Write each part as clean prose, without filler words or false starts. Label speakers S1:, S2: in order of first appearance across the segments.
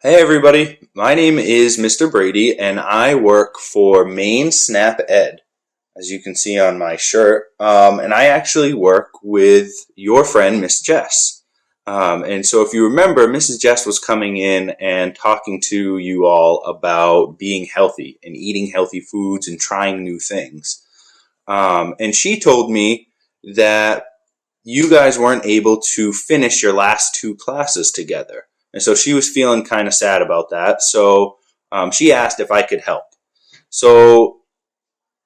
S1: Hey everybody, my name is Mr. Brady and I work for Maine Snap Ed, as you can see on my shirt, and I actually work with your friend Miss Jess. And so if you remember, Mrs. Jess was coming in and talking to you all about being healthy and eating healthy foods and trying new things. And she told me that you guys weren't able to finish your last two classes together. And so she was feeling kind of sad about that. So she asked if I could help. So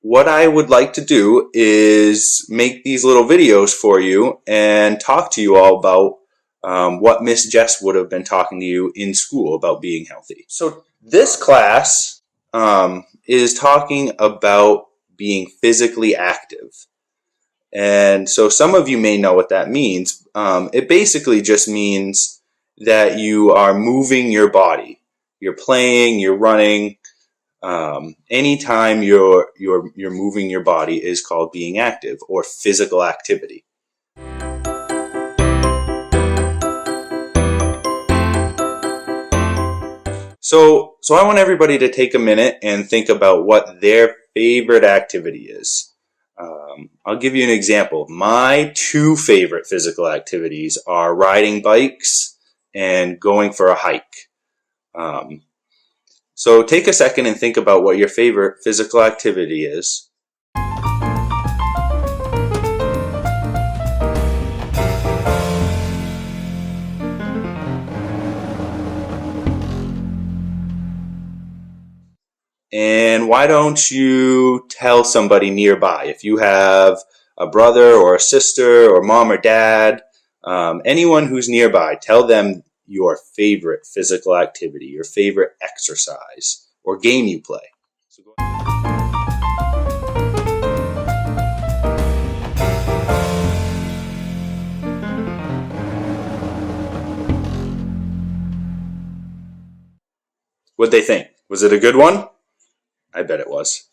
S1: what I would like to do is make these little videos for you and talk to you all about what Miss Jess would have been talking to you in school about being healthy. So this class is talking about being physically active. And so some of you may know what that means. It basically just means that you are moving your body. You're playing, you're running. Anytime you're moving your body is called being active or physical activity. So I want everybody to take a minute and think about what their favorite activity is. I'll give you an example. My two favorite physical activities are riding bikes and going for a hike. So take a second and think about what your favorite physical activity is. And why don't you tell somebody nearby? If you have a brother or a sister or mom or dad, anyone who's nearby, tell them your favorite physical activity, your favorite exercise or game you play. What'd they think? Was it a good one? I bet it was.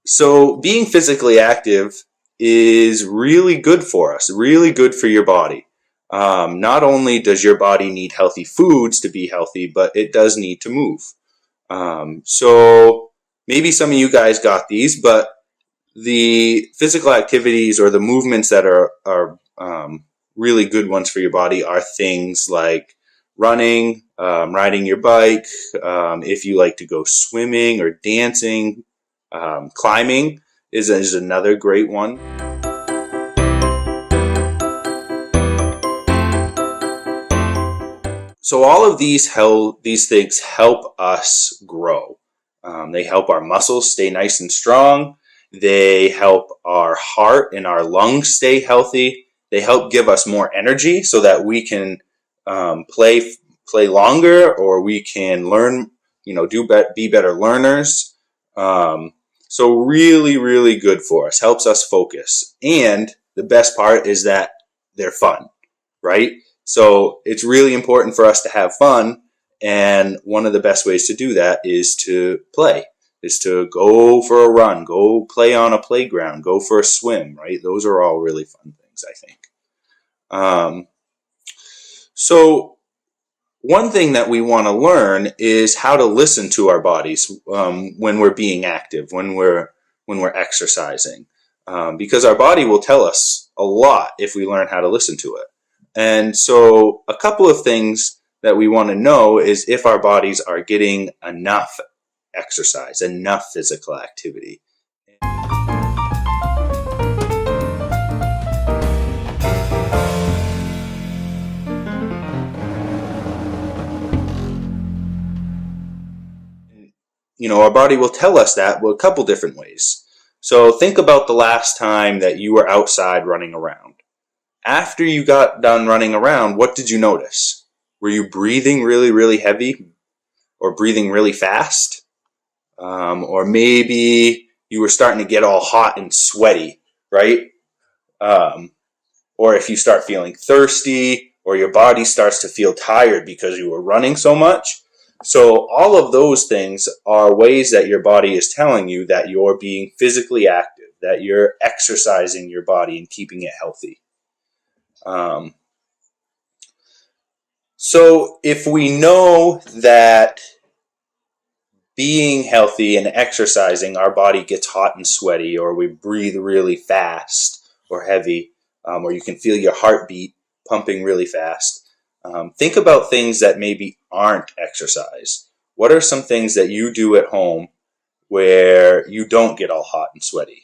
S1: So being physically active is really good for us, really good for your body. Not only does your body need healthy foods to be healthy, but it does need to move. So maybe some of you guys got these, but the physical activities or the movements that are really good ones for your body are things like running, riding your bike, if you like to go swimming or dancing, climbing is another great one. So all of these things help us grow. They help our muscles stay nice and strong. They help our heart and our lungs stay healthy. They help give us more energy so that we can play longer, or we can learn, be better learners. So really, really good for us. Helps us focus. And the best part is that they're fun, right? So it's really important for us to have fun. And one of the best ways to do that is to play, is to go for a run, go play on a playground, go for a swim, right? Those are all really fun things, I think. So one thing that we want to learn is how to listen to our bodies when we're being active, when we're exercising, because our body will tell us a lot if we learn how to listen to it. And so a couple of things that we want to know is if our bodies are getting enough exercise, enough physical activity. Our body will tell us that a couple different ways. So think about the last time that you were outside running around. After you got done running around, what did you notice? Were you breathing really, really heavy or breathing really fast? Or maybe you were starting to get all hot and sweaty, right? Or if you start feeling thirsty or your body starts to feel tired because you were running so much. So all of those things are ways that your body is telling you that you're being physically active, that you're exercising your body and keeping it healthy. So if we know that being healthy and exercising, our body gets hot and sweaty, or we breathe really fast or heavy, or you can feel your heartbeat pumping really fast. Think about things that maybe aren't exercise. What are some things that you do at home where you don't get all hot and sweaty?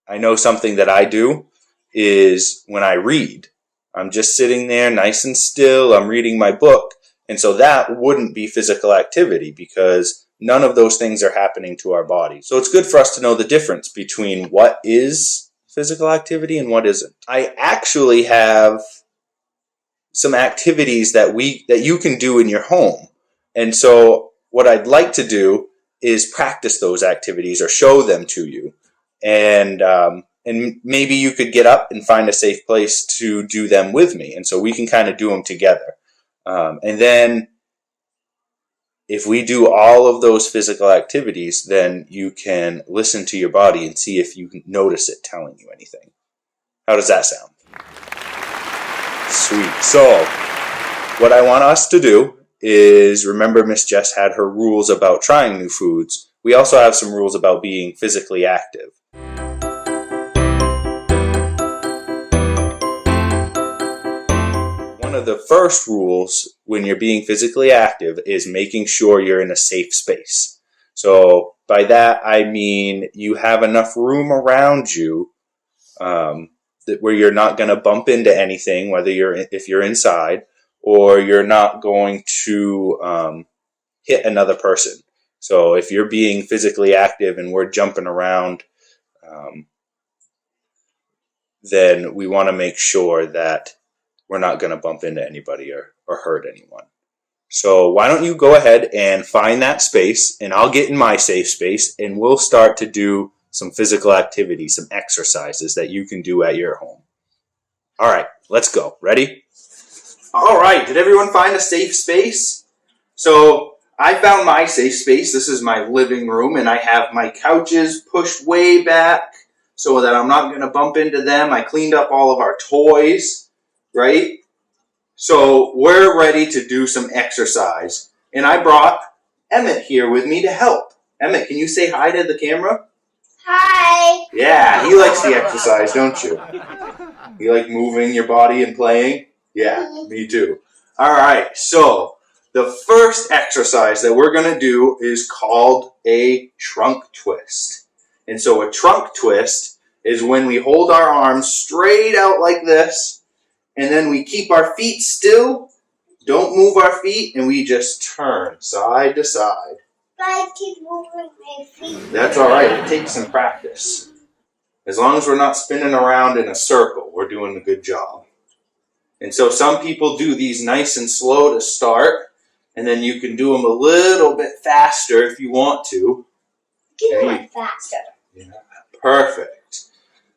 S1: I know something that I do is when I read, I'm just sitting there nice and still, I'm reading my book, and so that wouldn't be physical activity because none of those things are happening to our body. So it's good for us to know the difference between what is physical activity and what isn't. I actually have some activities that you can do in your home. And so what I'd like to do is practice those activities or show them to you. And maybe you could get up and find a safe place to do them with me. And so we can kind of do them together. And then if we do all of those physical activities, then you can listen to your body and see if you can notice it telling you anything. How does that sound? Sweet. So what I want us to do is, remember Miss Jess had her rules about trying new foods. We also have some rules about being physically active. One of the first rules when you're being physically active is making sure you're in a safe space. So by that I mean you have enough room around you where you're not going to bump into anything, whether if you're inside, or you're not going to hit another person. So if you're being physically active and we're jumping around, then we want to make sure that we're not going to bump into anybody or hurt anyone. So why don't you go ahead and find that space, and I'll get in my safe space, and we'll start to do some physical activity, some exercises that you can do at your home. All right, let's go. Ready? All right, did everyone find a safe space? So I found my safe space. This is my living room, and I have my couches pushed way back so that I'm not going to bump into them. I cleaned up all of our toys. Right? So we're ready to do some exercise. And I brought Emmett here with me to help. Emmett, can you say hi to the camera?
S2: Hi.
S1: Yeah, he likes the exercise, don't you? You like moving your body and playing? Yeah, me too. All right, so the first exercise that we're going to do is called a trunk twist. And so a trunk twist is when we hold our arms straight out like this, and then we keep our feet still, don't move our feet, and we just turn side to side.
S2: But I keep moving my feet.
S1: That's all right. It takes some practice. As long as we're not spinning around in a circle, we're doing a good job. And so some people do these nice and slow to start, and then you can do them a little bit faster if you want to.
S2: Do it faster.
S1: Yeah, perfect.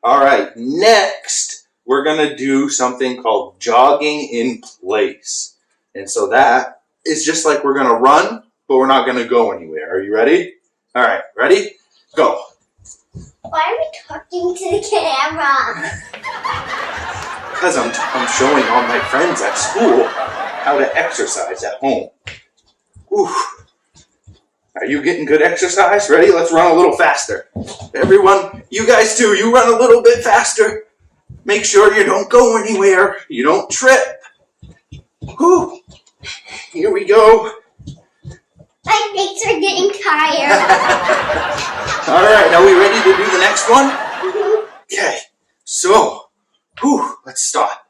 S1: All right, next we're going to do something called jogging in place. And so that is just like we're going to run, but we're not going to go anywhere. Are you ready? All right, ready? Go.
S2: Why are we talking to the camera?
S1: Because I'm showing all my friends at school how to exercise at home. Oof. Are you getting good exercise? Ready? Let's run a little faster. Everyone, you guys too, you run a little bit faster. Make sure you don't go anywhere. You don't trip. Whew. Here we go.
S2: My legs are getting tired.
S1: All right, are we ready to do the next one? Okay, so, let's stop.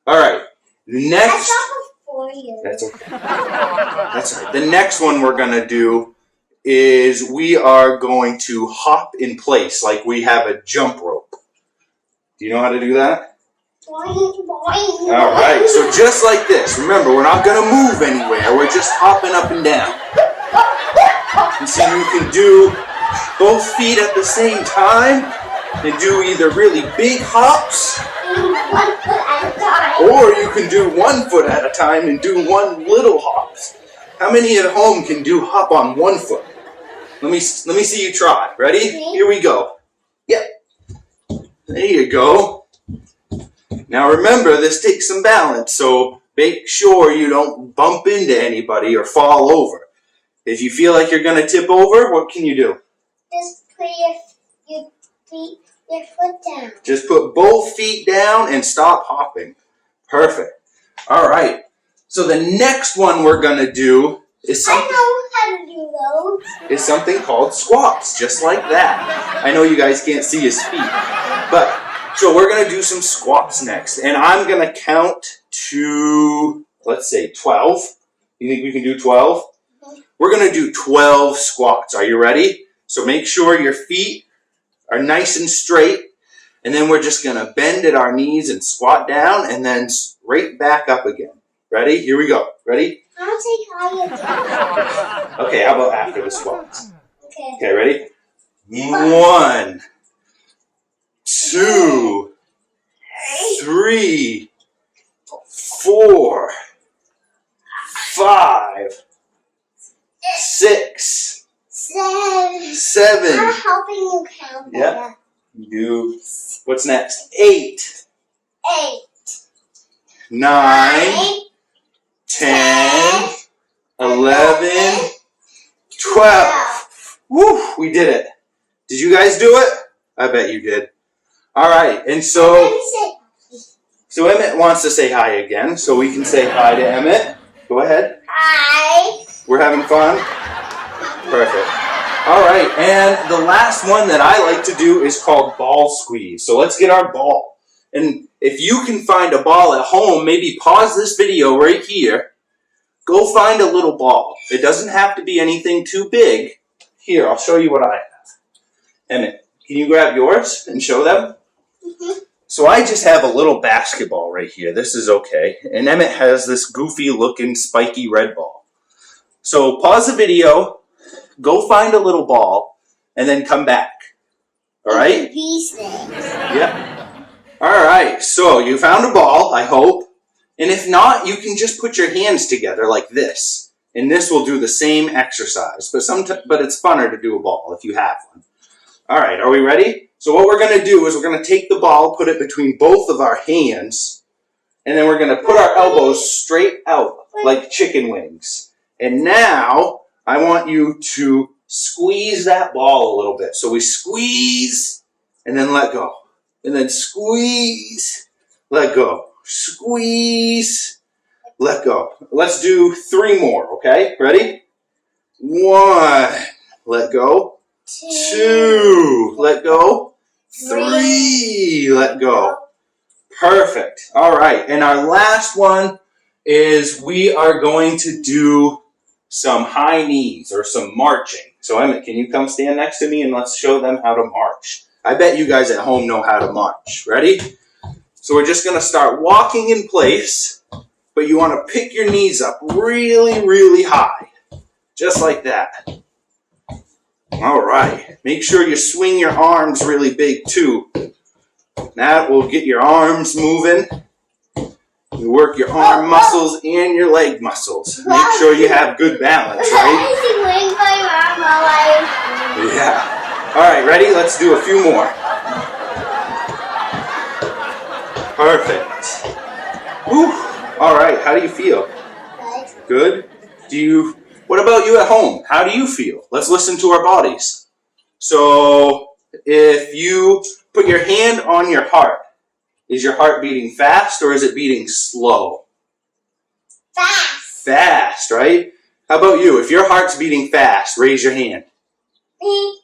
S1: All right, next.
S2: I stopped before you.
S1: That's okay. That's all right. The next one we're going to do is we are going to hop in place like we have a jump rope. Do you know how to do that?
S2: Boing, boing.
S1: All right, so just like this. Remember, we're not going to move anywhere. We're just hopping up and down. And so you can do both feet at the same time and do either really big hops,
S2: 1 foot at a time.
S1: or you can do 1 foot at a time and do one little hops. How many at home can do hop on one foot? Let me see you try. Ready? Here we go. Yep. There you go. Now remember, this takes some balance, so make sure you don't bump into anybody or fall over. If you feel like you're going to tip over, what can you do?
S2: Just put your foot down.
S1: Just put both feet down and stop hopping. Perfect. All right. So the next one we're going to do is something.
S2: I know how to do those.
S1: Is something called squats, just like that. I know you guys can't see his feet, but so we're going to do some squats next, and I'm going to count to, let's say, 12. You think we can do 12? We're going to do 12 squats. Are you ready? So make sure your feet are nice and straight, and then we're just going to bend at our knees and squat down, and then straight back up again. Ready? Here we go. Ready?
S2: I'll take how you do.
S1: Okay, how about after the squats?
S2: Okay.
S1: Okay, ready? 1, 2, 3, 4, 5, 6, 7.
S2: I'm helping you count.
S1: Yep. You. What's next? 8,
S2: 8,
S1: 9, 10, 11, 12. Woo! We did it. Did you guys do it? I bet you did. All right, and so Emmett wants to say hi again, so we can say hi to Emmett. Go ahead.
S2: Hi.
S1: We're having fun? Perfect. All right, and the last one that I like to do is called ball squeeze. So let's get our ball. And if you can find a ball at home, maybe pause this video right here. Go find a little ball. It doesn't have to be anything too big. Here, I'll show you what I have. Emmett, can you grab yours and show them?
S2: Mm-hmm.
S1: So I just have a little basketball right here. This is okay. And Emmett has this goofy looking spiky red ball. So pause the video, go find a little ball, and then come back. All right?
S2: These things.
S1: Yep. All right. So you found a ball, I hope. And if not, you can just put your hands together like this. And this will do the same exercise. But it's funner to do a ball if you have one. All right. Are we ready? So what we're going to do is we're going to take the ball, put it between both of our hands, and then we're going to put our elbows straight out like chicken wings. And now I want you to squeeze that ball a little bit. So we squeeze and then let go. And then squeeze, let go. Squeeze, let go. Let's do 3 more, okay? Ready? 1, let go. 2, let go. 3, let go. Perfect. All right. And our last one is we are going to do some high knees or some marching. So Emmett, can you come stand next to me and let's show them how to march. I bet you guys at home know how to march. Ready? So we're just going to start walking in place, but you want to pick your knees up really, really high. Just like that. All right. Make sure you swing your arms really big too. That will get your arms moving. You work your arm muscles and your leg muscles. Make sure you have good balance, right? Yeah. All right, ready? Let's do a few more. Perfect. Whew. All right, how do you feel? Good. What about you at home? How do you feel? Let's listen to our bodies. So if you put your hand on your heart, is your heart beating fast or is it beating slow?
S2: Fast.
S1: Fast, right? How about you? If your heart's beating fast, raise your hand.
S2: Me.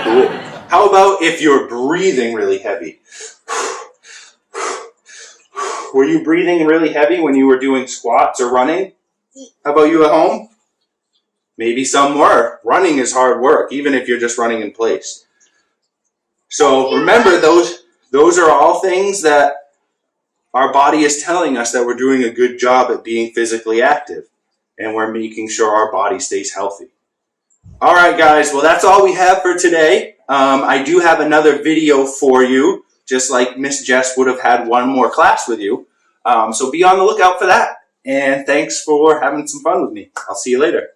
S1: Cool. How about if you're breathing really heavy? Were you breathing really heavy when you were doing squats or running? How about you at home? Maybe some were. Running is hard work, even if you're just running in place. So remember, those are all things that our body is telling us that we're doing a good job at being physically active. And we're making sure our body stays healthy. All right, guys. Well, that's all we have for today. I do have another video for you, just like Miss Jess would have had one more class with you. So be on the lookout for that. And thanks for having some fun with me. I'll see you later.